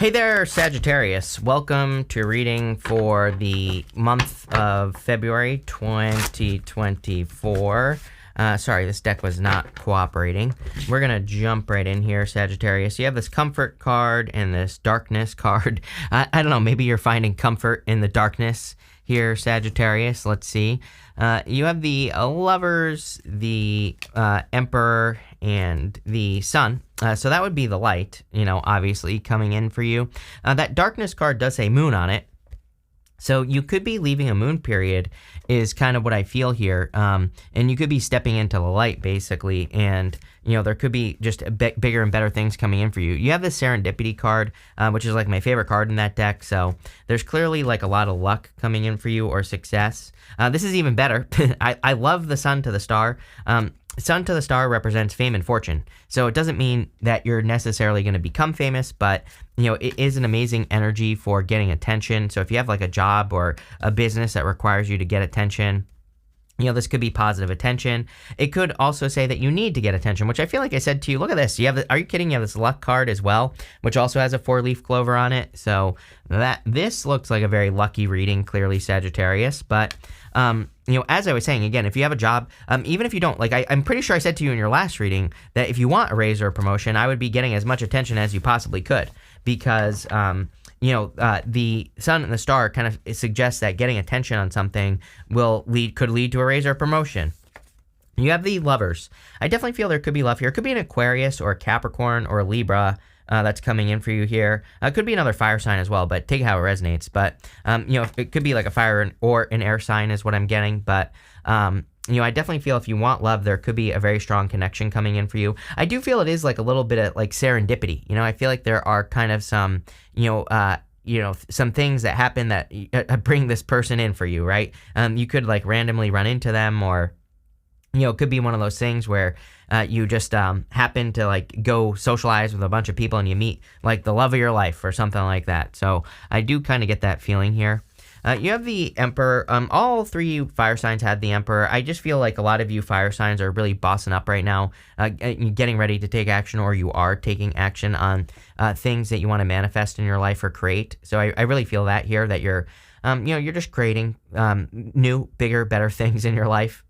Hey there, Sagittarius. Welcome to reading for the month of February 2024. Sorry, this deck was not cooperating. We're going to jump right in here, Sagittarius. You have this comfort card and this darkness card. I don't know, maybe you're finding comfort in the darkness here, Sagittarius. Let's see. You have the Lovers, the Emperor, and the Sun. So that would be the light, obviously coming in for you. That darkness card does say moon on it. So you could be leaving a moon period is kind of what I feel here. And you could be stepping into the light, basically. And, there could be just bigger and better things coming in for you. You have the serendipity card, which is like my favorite card in that deck. So there's clearly like a lot of luck coming in for you or success. This is even better. I love the Sun to the Star. Sun to the Star represents fame and fortune. So it doesn't mean that you're necessarily going to become famous, but, it is an amazing energy for getting attention. So if you have like a job or a business that requires you to get attention, this could be positive attention. It could also say that you need to get attention, which I feel like I said to you. Look at this. Are you kidding? You have this luck card as well, which also has a 4-leaf clover on it. So this looks like a very lucky reading, clearly, Sagittarius. But as I was saying, again, if you have a job, even if you don't, like I'm pretty sure I said to you in your last reading that if you want a raise or a promotion, I would be getting as much attention as you possibly could, because the Sun and the Star kind of suggests that getting attention on something could lead to a raise or a promotion. You have the Lovers. I definitely feel there could be love here. It could be an Aquarius or a Capricorn or a Libra that's coming in for you here. It could be another fire sign as well, but take it how it resonates. But, it could be like a fire or an air sign is what I'm getting. But, I definitely feel if you want love, there could be a very strong connection coming in for you. I do feel it is like a little bit of like serendipity. I feel like there are kind of some, some things that happen that bring this person in for you, right? You could like randomly run into them, or, it could be one of those things where you just happen to like go socialize with a bunch of people and you meet like the love of your life or something like that. So I do kind of get that feeling here. You have the Emperor. All 3 fire signs had the Emperor. I just feel like a lot of you fire signs are really bossing up right now, getting ready to take action, or you are taking action on things that you want to manifest in your life or create. So I really feel that here, that you're, you're just creating new, bigger, better things in your life.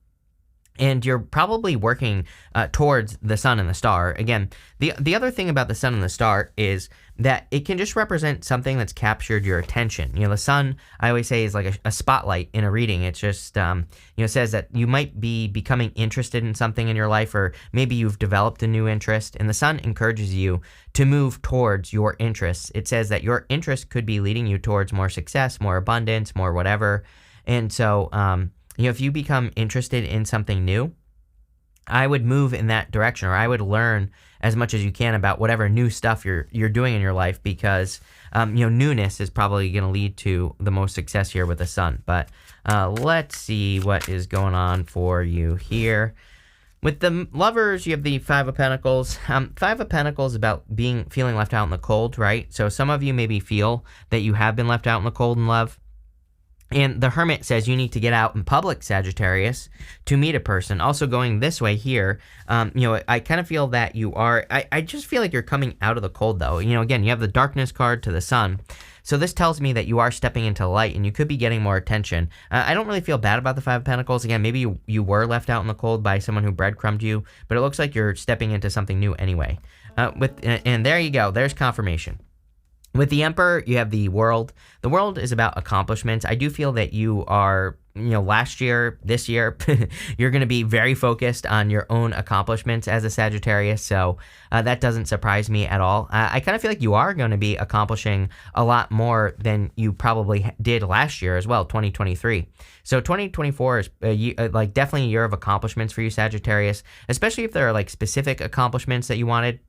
And you're probably working towards the Sun and the Star. Again, the other thing about the Sun and the Star is that it can just represent something that's captured your attention. The Sun, I always say, is like a spotlight in a reading. It's just, says that you might be becoming interested in something in your life, or maybe you've developed a new interest. And the Sun encourages you to move towards your interests. It says that your interest could be leading you towards more success, more abundance, more whatever. And so, if you become interested in something new, I would move in that direction, or I would learn as much as you can about whatever new stuff you're doing in your life, because newness is probably going to lead to the most success here with the Sun. But let's see what is going on for you here. With the Lovers, you have the 5 of Pentacles. 5 of Pentacles about feeling left out in the cold, right? So some of you maybe feel that you have been left out in the cold in love. And the Hermit says you need to get out in public, Sagittarius, to meet a person. Also going this way here, I kind of feel that you are, I just feel like you're coming out of the cold, though. Again, you have the Darkness card to the Sun. So this tells me that you are stepping into light, and you could be getting more attention. I don't really feel bad about the 5 of Pentacles. Again, maybe you were left out in the cold by someone who breadcrumbed you, but it looks like you're stepping into something new anyway. And there you go. There's confirmation. With the Emperor, you have the World. The World is about accomplishments. I do feel that you are, last year, this year, you're going to be very focused on your own accomplishments as a Sagittarius. So that doesn't surprise me at all. I kind of feel like you are going to be accomplishing a lot more than you probably did last year as well, 2023. So 2024 is definitely a year of accomplishments for you, Sagittarius, especially if there are like specific accomplishments that you wanted.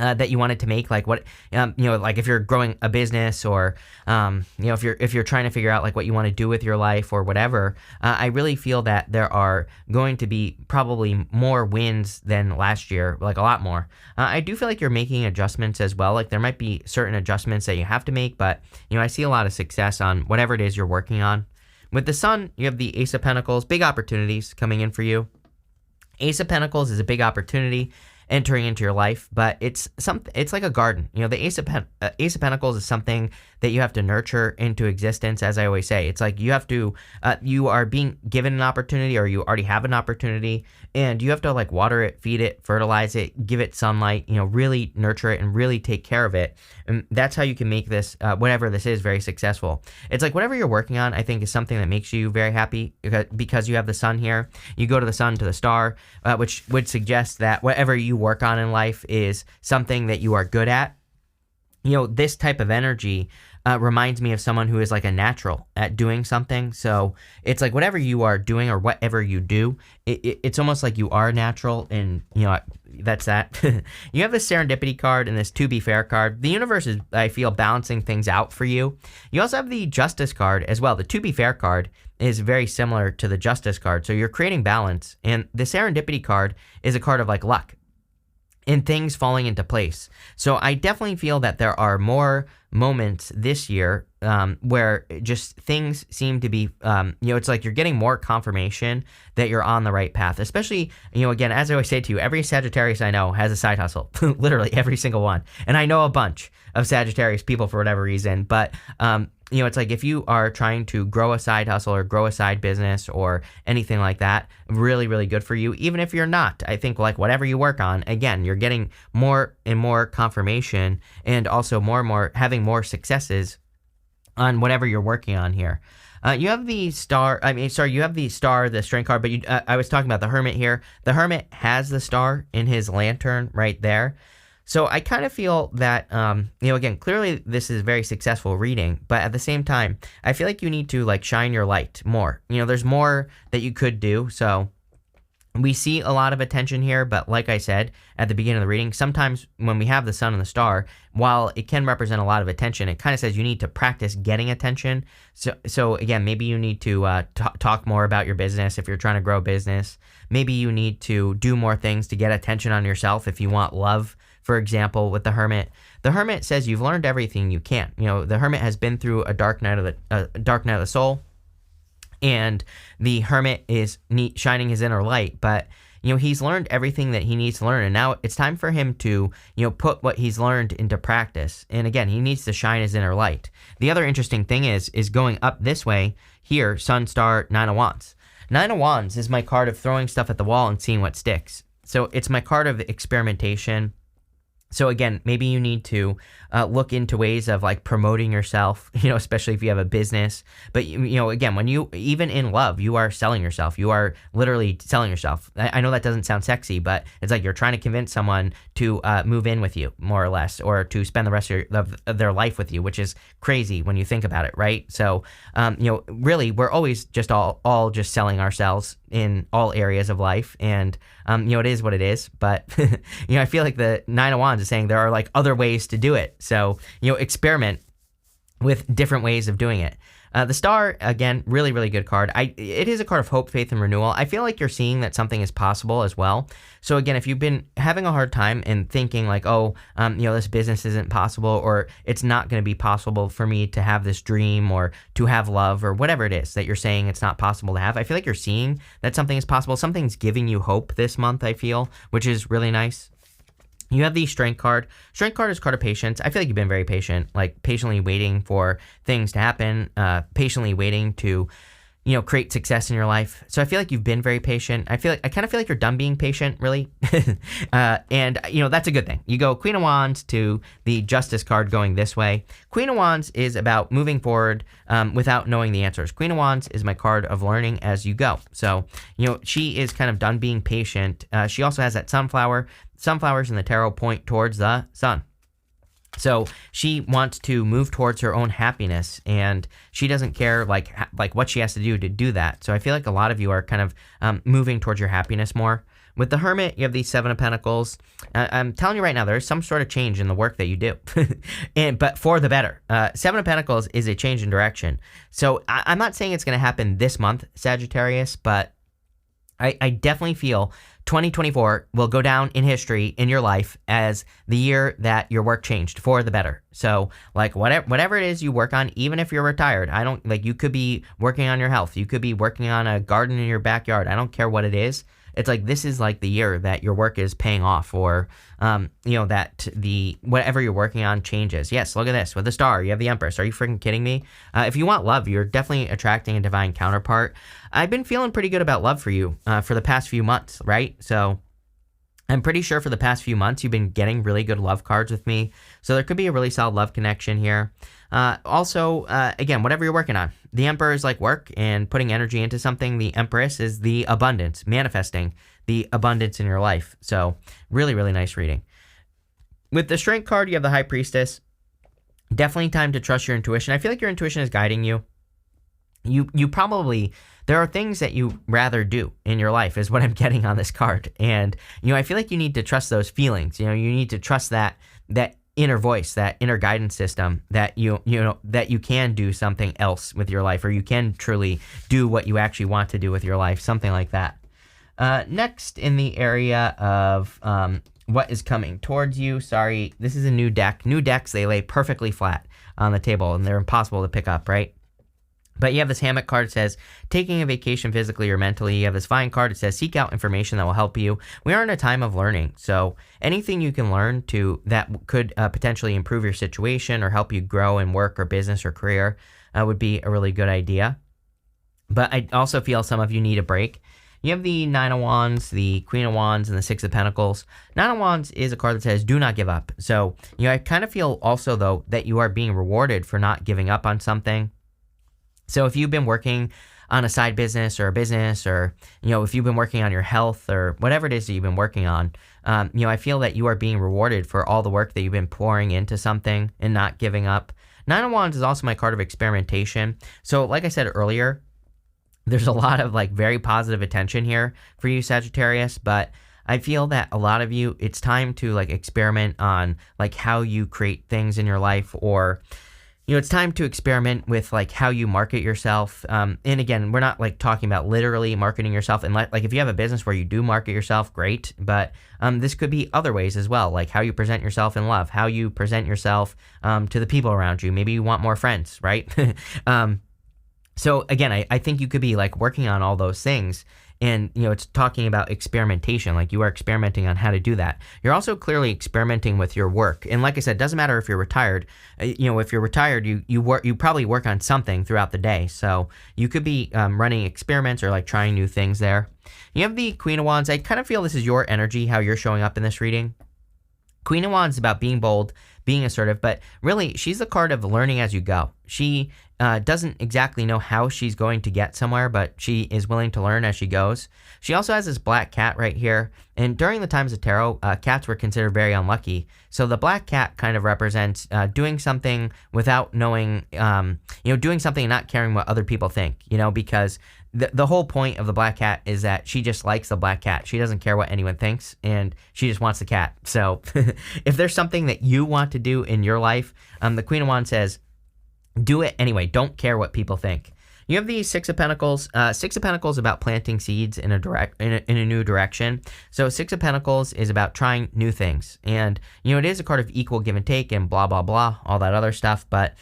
That you wanted to make, like what, like if you're growing a business, or, if you're trying to figure out like what you want to do with your life or whatever, I really feel that there are going to be probably more wins than last year, like a lot more. I do feel like you're making adjustments as well. Like there might be certain adjustments that you have to make, but, I see a lot of success on whatever it is you're working on. With the Sun, you have the Ace of Pentacles, big opportunities coming in for you. Ace of Pentacles is a big opportunity. entering into your life, but it's something. It's like a garden. The Ace of Pentacles is something that you have to nurture into existence. As I always say, it's like you have to. You are being given an opportunity, or you already have an opportunity, and you have to like water it, feed it, fertilize it, give it sunlight. Really nurture it and really take care of it. And that's how you can make this, whatever this is, very successful. It's like whatever you're working on, I think, is something that makes you very happy because you have the sun here. You go to the sun, to the star, which would suggest that whatever you work on in life is something that you are good at. This type of energy reminds me of someone who is like a natural at doing something. So it's like whatever you are doing or whatever you do, it's almost like you are natural, and that's that. You have this serendipity card and this to be fair card. The universe is, I feel, balancing things out for you. You also have the justice card as well. The to be fair card is very similar to the justice card. So you're creating balance, and the serendipity card is a card of like luck and things falling into place. So I definitely feel that there are more moments this year where just things seem to be, it's like you're getting more confirmation that you're on the right path. Especially, again, as I always say to you, every Sagittarius I know has a side hustle, literally every single one. And I know a bunch of Sagittarius people for whatever reason, but it's like if you are trying to grow a side hustle or grow a side business or anything like that, really, really good for you. Even if you're not, I think like whatever you work on, again, you're getting more and more confirmation, and also more and more having more successes on whatever you're working on here. You have the star, you have the star, the strength card, but I was talking about the hermit here. The hermit has the star in his lantern right there. So I kind of feel that, again, clearly this is a very successful reading, but at the same time, I feel like you need to like shine your light more. There's more that you could do. So we see a lot of attention here, but like I said at the beginning of the reading, sometimes when we have the sun and the star, while it can represent a lot of attention, it kind of says you need to practice getting attention. So again, maybe you need to talk more about your business if you're trying to grow a business. Maybe you need to do more things to get attention on yourself if you want love. For example, with the hermit says you've learned everything you can. The hermit has been through a dark night of the soul, and the hermit is shining his inner light. But he's learned everything that he needs to learn, and now it's time for him to put what he's learned into practice. And again, he needs to shine his inner light. The other interesting thing is going up this way here, Sun, Star, Nine of Wands. Nine of Wands is my card of throwing stuff at the wall and seeing what sticks. So it's my card of experimentation. So again, maybe you need to look into ways of like promoting yourself, especially if you have a business. But, again, when even in love, you are selling yourself. You are literally selling yourself. I know that doesn't sound sexy, but it's like you're trying to convince someone to move in with you, more or less, or to spend the rest of their life with you, which is crazy when you think about it, right? So, really, we're always just all just selling ourselves in all areas of life. And, it is what it is. But, I feel like the Nine of Wands is saying there are like other ways to do it. So, experiment with different ways of doing it. The star, again, really, really good card. It is a card of hope, faith, and renewal. I feel like you're seeing that something is possible as well. So again, if you've been having a hard time and thinking like, this business isn't possible, or it's not going to be possible for me to have this dream or to have love or whatever it is that you're saying it's not possible to have, I feel like you're seeing that something is possible. Something's giving you hope this month, I feel, which is really nice. You have the strength card. Strength card is a card of patience. I feel like you've been very patient, like patiently waiting for things to happen, patiently waiting to, create success in your life. So I feel like you've been very patient. I kind of feel like you're done being patient, really. And that's a good thing. You go Queen of Wands to the Justice card going this way. Queen of Wands is about moving forward without knowing the answers. Queen of Wands is my card of learning as you go. So, she is kind of done being patient. She also has that sunflower. Sunflowers in the tarot point towards the sun. So she wants to move towards her own happiness, and she doesn't care like what she has to do that. So I feel like a lot of you are kind of moving towards your happiness more. With the Hermit, you have the Seven of Pentacles. I'm telling you right now, there's some sort of change in the work that you do, but for the better. Seven of Pentacles is a change in direction. So I'm not saying it's going to happen this month, Sagittarius, but I definitely feel 2024 will go down in history in your life as the year that your work changed for the better. So like whatever it is you work on, even if you're retired, you could be working on your health. You could be working on a garden in your backyard. I don't care what it is. it's like this is like the year that your work is paying off, or that the whatever you're working on changes. Yes, look at this with the star. You have the Empress. Are you freaking kidding me? If you want love, you're definitely attracting a divine counterpart. I've been feeling pretty good about love for you for the past few months, right? So I'm pretty sure for the past few months you've been getting really good love cards with me. So there could be a really solid love connection here. Also, again, whatever you're working on, the Emperor is like work and putting energy into something. The Empress is the abundance, manifesting the abundance in your life. So really, really nice reading. With the Strength card, you have the High Priestess. Definitely time to trust your intuition. I feel like your intuition is guiding you. You probably, there are things that you rather do in your life is what I'm getting on this card. And, I feel like you need to trust those feelings. You need to trust that inner voice, that inner guidance system, that that you can do something else with your life, or you can truly do what you actually want to do with your life, something like that. Next, in the area of what is coming towards you, sorry, this is a new deck. New decks, they lay perfectly flat on the table, and they're impossible to pick up, right? But you have this Hammock card that says, taking a vacation physically or mentally. You have this Vine card that says, seek out information that will help you. We are in a time of learning, so anything you can learn that could potentially improve your situation or help you grow in work or business or career would be a really good idea. But I also feel some of you need a break. You have the Nine of Wands, the Queen of Wands, and the Six of Pentacles. Nine of Wands is a card that says, do not give up. So, I kind of feel also, though, that you are being rewarded for not giving up on something. So if you've been working on a side business or a business, or, if you've been working on your health or whatever it is that you've been working on, I feel that you are being rewarded for all the work that you've been pouring into something and not giving up. Nine of Wands is also my card of experimentation. So like I said earlier, there's a lot of very positive attention here for you, Sagittarius, but I feel that a lot of you, it's time to experiment on how you create things in your life, or it's time to experiment with how you market yourself. And again, we're not talking about literally marketing yourself. And if you have a business where you do market yourself, great. But this could be other ways as well, like how you present yourself in love, how you present yourself to the people around you. Maybe you want more friends, right? So again, I think you could be working on all those things. And, it's talking about experimentation, you are experimenting on how to do that. You're also clearly experimenting with your work. And like I said, it doesn't matter if you're retired. If you're retired, you probably work on something throughout the day. So you could be running experiments or trying new things there. You have the Queen of Wands. I kind of feel this is your energy, how you're showing up in this reading. Queen of Wands is about being bold, being assertive, but really she's the card of learning as you go. She doesn't exactly know how she's going to get somewhere, but she is willing to learn as she goes. She also has this black cat right here, and during the times of tarot, cats were considered very unlucky. So the black cat kind of represents doing something without knowing, doing something and not caring what other people think, because the whole point of the black cat is that she just likes the black cat. She doesn't care what anyone thinks, and she just wants the cat. So if there's something that you want to do in your life, the Queen of Wands says, do it anyway. Don't care what people think. You have the Six of Pentacles. Six of Pentacles is about planting seeds in a new direction. So Six of Pentacles is about trying new things. And, it is a card of equal give and take and blah, blah, blah, all that other stuff. But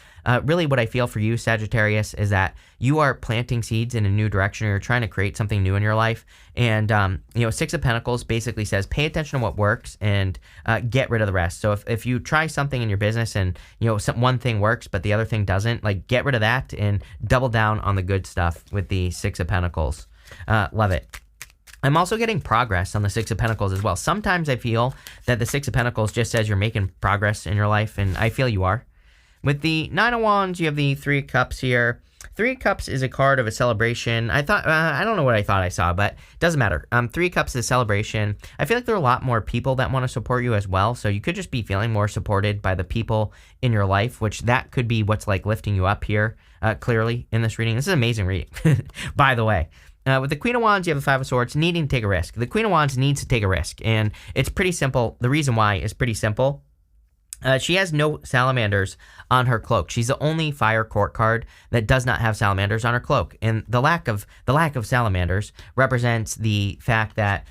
really what I feel for you, Sagittarius, is that you are planting seeds in a new direction. You're trying to create something new in your life. And, Six of Pentacles basically says pay attention to what works and get rid of the rest. So if you try something in your business and, one thing works, but the other thing doesn't, get rid of that and double down on the good stuff with the Six of Pentacles. Love it. I'm also getting progress on the Six of Pentacles as well. Sometimes I feel that the Six of Pentacles just says you're making progress in your life, and I feel you are. With the Nine of Wands, you have the Three of Cups here. Three of Cups is a card of a celebration. I thought, I don't know what I thought I saw, but it doesn't matter. Three of Cups is a celebration. I feel like there are a lot more people that want to support you as well. So you could just be feeling more supported by the people in your life, which that could be what's lifting you up here, clearly in this reading. This is an amazing reading, by the way. With the Queen of Wands, you have the Five of Swords, needing to take a risk. The Queen of Wands needs to take a risk, and it's pretty simple. The reason why is pretty simple. She has no salamanders on her cloak. She's the only fire court card that does not have salamanders on her cloak. And the lack of salamanders represents the fact that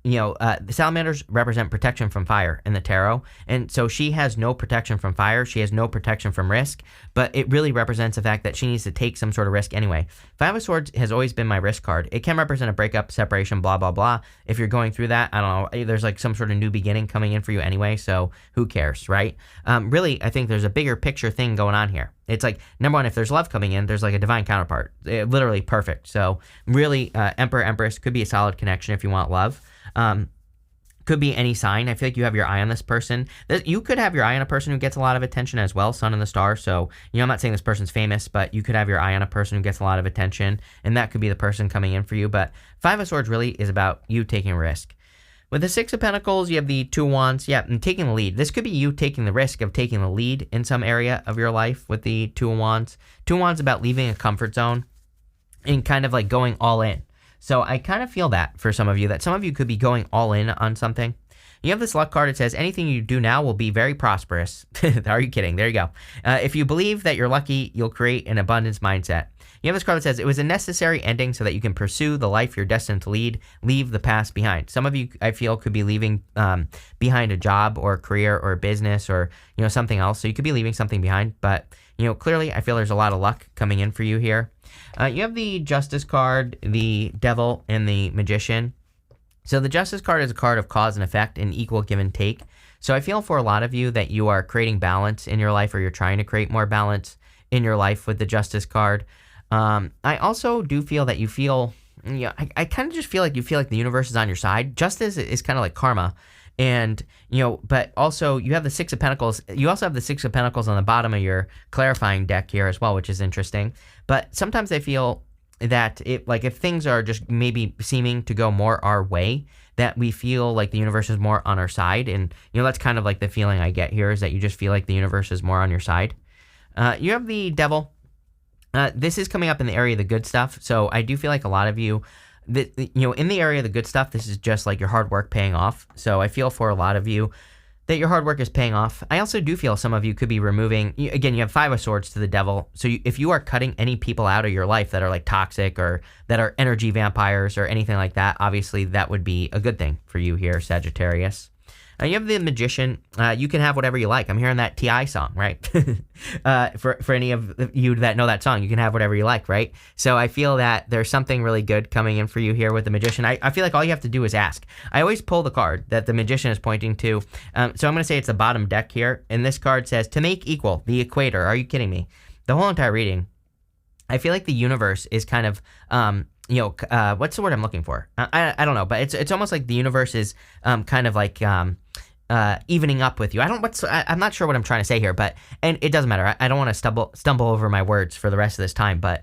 the salamanders represent protection from fire in the tarot. And so she has no protection from fire. She has no protection from risk, but it really represents the fact that she needs to take some sort of risk anyway. Five of Swords has always been my risk card. It can represent a breakup, separation, blah, blah, blah. If you're going through that, I don't know, there's like some sort of new beginning coming in for you anyway, so who cares, right? Really, I think there's a bigger picture thing going on here. It's like, number one, if there's love coming in, there's like a divine counterpart. Literally perfect. So really, Emperor, Empress could be a solid connection if you want love. Could be any sign. I feel like you have your eye on this person. You could have your eye on a person who gets a lot of attention as well, sun in the star. So, I'm not saying this person's famous, but you could have your eye on a person who gets a lot of attention, and that could be the person coming in for you. But Five of Swords really is about you taking a risk. With the Six of Pentacles, you have the Two of Wands. Yeah, and taking the lead. This could be you taking the risk of taking the lead in some area of your life with the Two of Wands. Two of Wands about leaving a comfort zone and kind of like going all in. So I kind of feel that for some of you, that some of you could be going all in on something. You have this luck card. It says, anything you do now will be very prosperous. Are you kidding? There you go. If you believe that you're lucky, you'll create an abundance mindset. You have this card that says, it was a necessary ending so that you can pursue the life you're destined to lead, leave the past behind. Some of you, I feel, could be leaving behind a job or a career or a business or, something else. So you could be leaving something behind, but, clearly I feel there's a lot of luck coming in for you here. You have the Justice card, the Devil, and the Magician. So the Justice card is a card of cause and effect and equal give and take. So I feel for a lot of you that you are creating balance in your life, or you're trying to create more balance in your life with the Justice card. I also do feel that you feel, I kind of just feel like you feel like the universe is on your side. Justice is kind of like karma. And, but also you have the Six of Pentacles. You also have the Six of Pentacles on the bottom of your clarifying deck here as well, which is interesting. But sometimes I feel that if things are just maybe seeming to go more our way, that we feel like the universe is more on our side. And, that's kind of like the feeling I get here, is that you just feel like the universe is more on your side. You have the Devil. This is coming up in the area of the good stuff. So I do feel like a lot of you, in the area of the good stuff, this is just like your hard work paying off. So I feel for a lot of you that your hard work is paying off. I also do feel some of you could be removing, again, you have Five of Swords to the Devil. So if you are cutting any people out of your life that are like toxic or that are energy vampires or anything like that, obviously that would be a good thing for you here, Sagittarius. You have the Magician. You can have whatever you like. I'm hearing that T.I. song, right? For any of you that know that song, you can have whatever you like, right? So I feel that there's something really good coming in for you here with the Magician. I feel like all you have to do is ask. I always pull the card that the Magician is pointing to. So I'm going to say it's the bottom deck here. And this card says, to make equal, the equator. Are you kidding me? The whole entire reading, I feel like the universe is kind of... what's the word I'm looking for? I don't know, but it's almost like the universe is kind of like evening up with you. I'm not sure what I'm trying to say here, and it doesn't matter. I don't want to stumble over my words for the rest of this time, but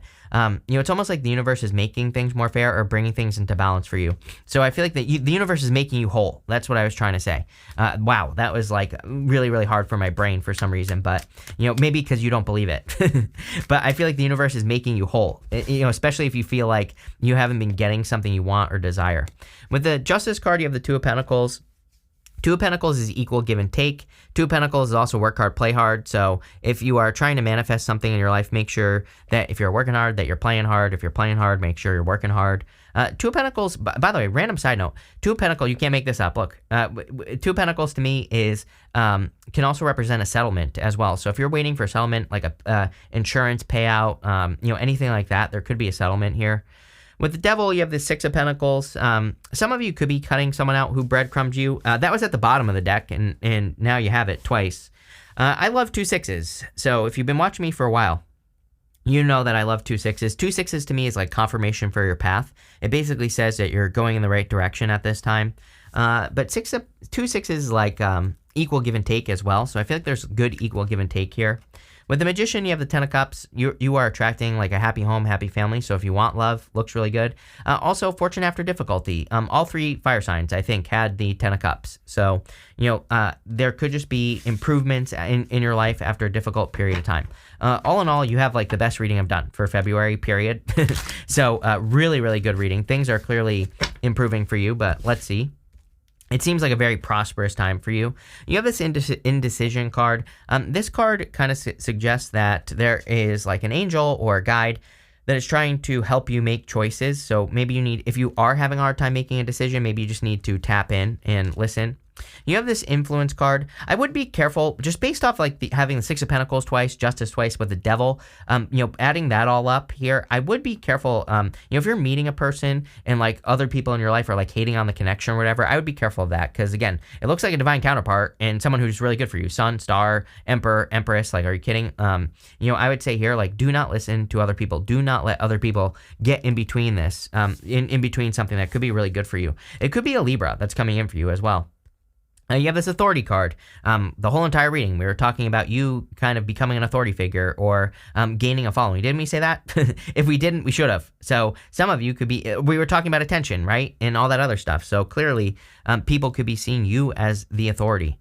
it's almost like the universe is making things more fair or bringing things into balance for you. So I feel like the universe is making you whole. That's what I was trying to say. Wow, that was like really, really hard for my brain for some reason, but maybe because you don't believe it. But I feel like the universe is making you whole, especially if you feel like you haven't been getting something you want or desire. With the Justice card, you have the Two of Pentacles. Two of Pentacles is equal give and take. Two of Pentacles is also work hard, play hard. So if you are trying to manifest something in your life, make sure that if you're working hard, that you're playing hard. If you're playing hard, make sure you're working hard. Two of Pentacles, by the way, random side note, Two of Pentacles, you can't make this up. Look, Two of Pentacles to me is, can also represent a settlement as well. So if you're waiting for a settlement, like a insurance payout, anything like that, there could be a settlement here. With the Devil, you have the Six of Pentacles. Some of you could be cutting someone out who breadcrumbed you. That was at the bottom of the deck, and now you have it twice. I love 2 6s. So if you've been watching me for a while, you know that I love 2 6s. 2 6s to me is like confirmation for your path. It basically says that you're going in the right direction at this time. But 2 6s is like equal give and take as well. So I feel like there's good equal give and take here. With the Magician, you have the Ten of Cups. You are attracting like a happy home, happy family. So if you want love, looks really good. Also, fortune after difficulty. All 3 fire signs, I think, had the Ten of Cups. So, there could just be improvements in your life after a difficult period of time. All in all, you have like the best reading I've done for February, period. So really, really good reading. Things are clearly improving for you, but let's see. It seems like a very prosperous time for you. You have this indecision card. This card kind of suggests that there is like an angel or a guide that is trying to help you make choices. So maybe you need, if you are having a hard time making a decision, maybe you just need to tap in and listen. You have this influence card. I would be careful just based off like having the Six of Pentacles twice, Justice twice with the Devil, adding that all up here. I would be careful, if you're meeting a person and like other people in your life are like hating on the connection or whatever, I would be careful of that. Cause again, it looks like a divine counterpart and someone who's really good for you. Sun, Star, Emperor, Empress, like, are you kidding? I would say here, like, do not listen to other people. Do not let other people get in between this, in between something that could be really good for you. It could be a Libra that's coming in for you as well. You have this authority card. The whole entire reading, we were talking about you kind of becoming an authority figure or gaining a following. Didn't we say that? If we didn't, we should have. So some of you could be, we were talking about attention, right? And all that other stuff. So clearly, people could be seeing you as the authority.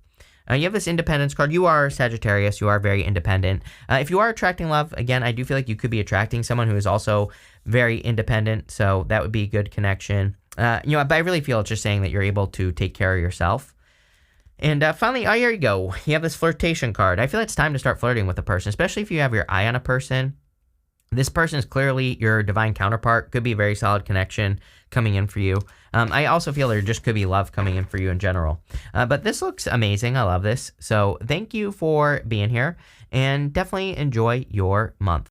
You have this independence card. You are Sagittarius. You are very independent. If you are attracting love, again, I do feel like you could be attracting someone who is also very independent. So that would be a good connection. But I really feel it's just saying that you're able to take care of yourself. And finally, here you go. You have this flirtation card. I feel it's time to start flirting with a person, especially if you have your eye on a person. This person is clearly your divine counterpart. Could be a very solid connection coming in for you. I also feel there just could be love coming in for you in general. But this looks amazing. I love this. So thank you for being here and definitely enjoy your month.